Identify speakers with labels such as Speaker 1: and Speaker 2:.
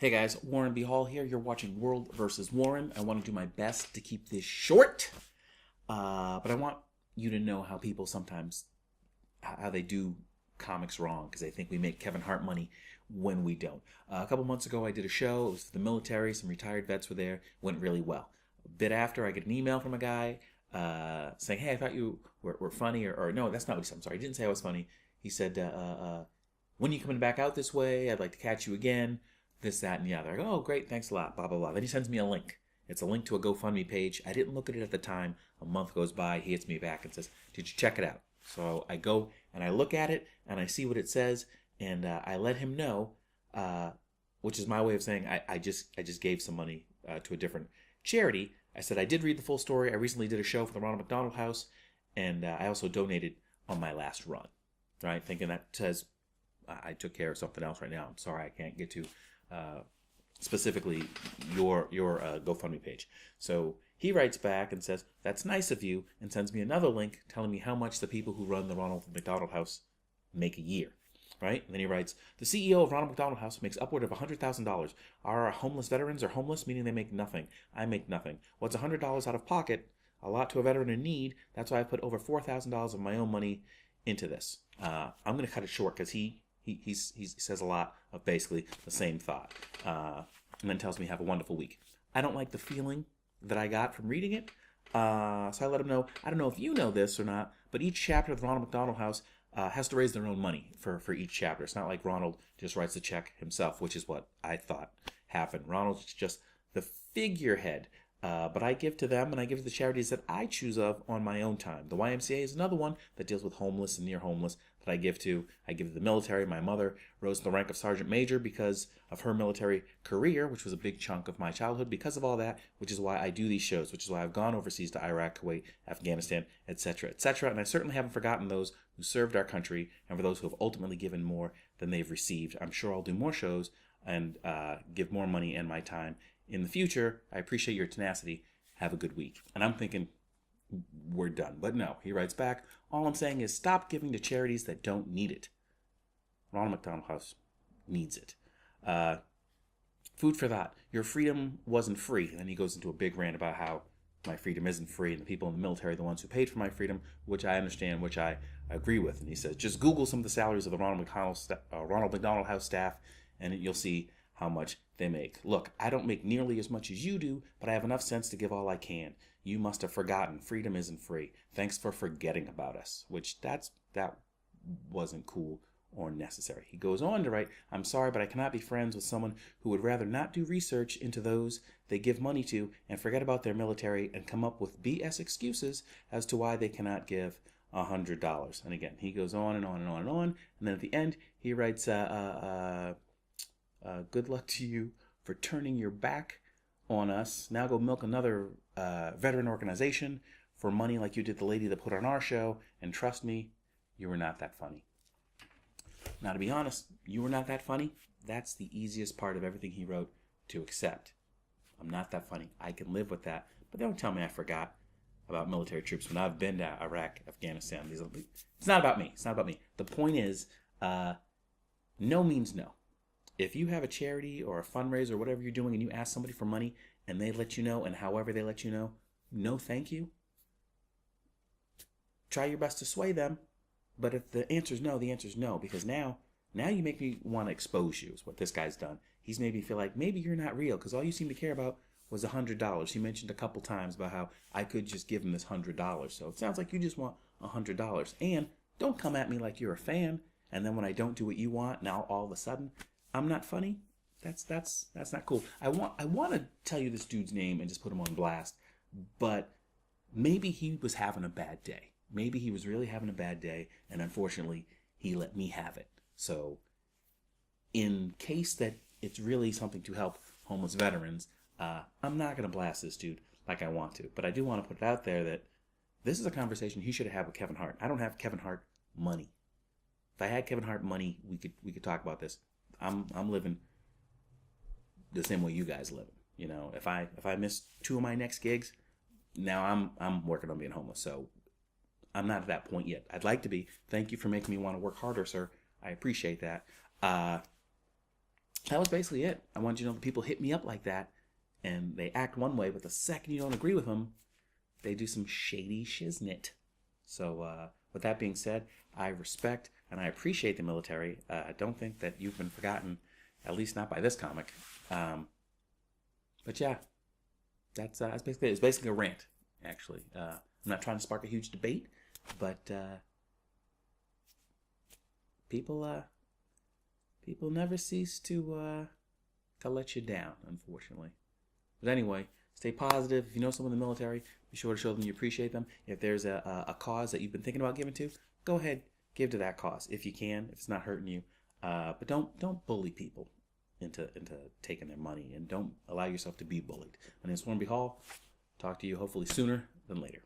Speaker 1: Hey guys, Warren B. Hall here. You're watching World versus Warren. I want to do my best to keep this short, but I want you to know how people sometimes how they do comics wrong because they think we make Kevin Hart money when we don't. A couple months ago, I did a show. It was for the military. Some retired vets were there. Went really well. A bit after, I get an email from a guy saying, "Hey, I thought you were funny," or no, that's not what he said. I'm sorry. He didn't say I was funny. He said, "When are you coming back out this way? I'd like to catch you again." This, that, and the other. I go, "Oh, great, thanks a lot, blah, blah, blah." Then he sends me a link. It's a link to a GoFundMe page. I didn't look at it at the time. A month goes by. He hits me back and says, "Did you check it out?" So I go and I look at it and I see what it says, and I let him know, which is my way of saying I just gave some money to a different charity. I said I did read the full story. I recently did a show for the Ronald McDonald House, and I also donated on my last run, right? Thinking that says I took care of something else right now. I'm sorry I can't get to specifically your GoFundMe page. So he writes back and says, "That's nice of you," and sends me another link telling me how much the people who run the Ronald McDonald House make a year. Right? And then he writes, "The CEO of Ronald McDonald House makes upward of $100,000. Our homeless veterans are homeless, meaning they make nothing. I make nothing. What's $100 out of pocket? A lot to a veteran in need. That's why I put over $4,000 of my own money into this." I'm going to cut it short because he says a lot of basically the same thought, and then tells me have a wonderful week. I don't like the feeling that I got from reading it, so I let him know. I don't know if you know this or not, but each chapter of the Ronald McDonald House has to raise their own money for each chapter. It's not like Ronald just writes the check himself, which is what I thought happened. Ronald's just the figurehead. But I give to them and I give to the charities that I choose of on my own time. The YMCA is another one that deals with homeless and near homeless that I give to. I give to the military. My mother rose to the rank of Sergeant Major because of her military career, which was a big chunk of my childhood because of all that, which is why I do these shows, which is why I've gone overseas to Iraq, Kuwait, Afghanistan, etc., etc. And I certainly haven't forgotten those who served our country and for those who have ultimately given more than they've received. I'm sure I'll do more shows and give more money and my time in the future. I appreciate your tenacity. Have a good week. And I'm thinking, we're done. But no, he writes back, "All I'm saying is stop giving to charities that don't need it." Ronald McDonald House needs it. Food for thought. Your freedom wasn't free. And then he goes into a big rant about how my freedom isn't free and the people in the military are the ones who paid for my freedom, which I understand, which I agree with. And he says, just Google some of the salaries of the Ronald McDonald House staff and you'll see how much they make. Look, I don't make nearly as much as you do, but I have enough sense to give all I can. You must have forgotten. Freedom isn't free. Thanks for forgetting about us. Which that wasn't cool or necessary. He goes on to write, "I'm sorry, but I cannot be friends with someone who would rather not do research into those they give money to and forget about their military and come up with BS excuses as to why they cannot give $100. And again, he goes on and on and on and on. And then at the end, he writes, "Good luck to you for turning your back on us. Now go milk another veteran organization for money like you did the lady that put on our show. And trust me, you were not that funny." Now, to be honest, you were not that funny. That's the easiest part of everything he wrote to accept. I'm not that funny. I can live with that. But don't tell me I forgot about military troops when I've been to Iraq, Afghanistan. It's not about me. It's not about me. The point is, no means no. If you have a charity or a fundraiser or whatever you're doing and you ask somebody for money and they let you know, and however they let you know, no thank you, try your best to sway them. But if the answer is no, the answer is no. Because now you make me want to expose you is what this guy's done. He's made me feel like maybe you're not real because all you seem to care about was $100. He mentioned a couple times about how I could just give him this $100. So it sounds like you just want $100. And don't come at me like you're a fan. And then when I don't do what you want, now all of a sudden I'm not funny. That's not cool. I want to tell you this dude's name and just put him on blast, but maybe he was having a bad day. Maybe he was really having a bad day, and unfortunately, he let me have it. So, in case that it's really something to help homeless veterans, I'm not going to blast this dude like I want to, but I do want to put it out there that this is a conversation he should have had with Kevin Hart. I don't have Kevin Hart money. If I had Kevin Hart money, we could talk about this. I'm living the same way you guys live. You know, if I miss two of my next gigs, now I'm working on being homeless. So I'm not at that point yet. I'd like to be. Thank you for making me want to work harder, sir. I appreciate that. that was basically it. I wanted you to know that people hit me up like that, and they act one way, but the second you don't agree with them, they do some shady shiznit. So, with that being said, I respect and I appreciate the military. I don't think that you've been forgotten, at least not by this comic. But yeah, that's basically it. It's basically a rant, actually. I'm not trying to spark a huge debate, but people people never cease to let you down, unfortunately. But anyway, stay positive. If you know someone in the military, be sure to show them you appreciate them. If there's a cause that you've been thinking about giving to, go ahead, give to that cause if you can, if it's not hurting you. But don't bully people into taking their money, and don't allow yourself to be bullied. My name is Hornby Hall. Talk to you hopefully sooner than later.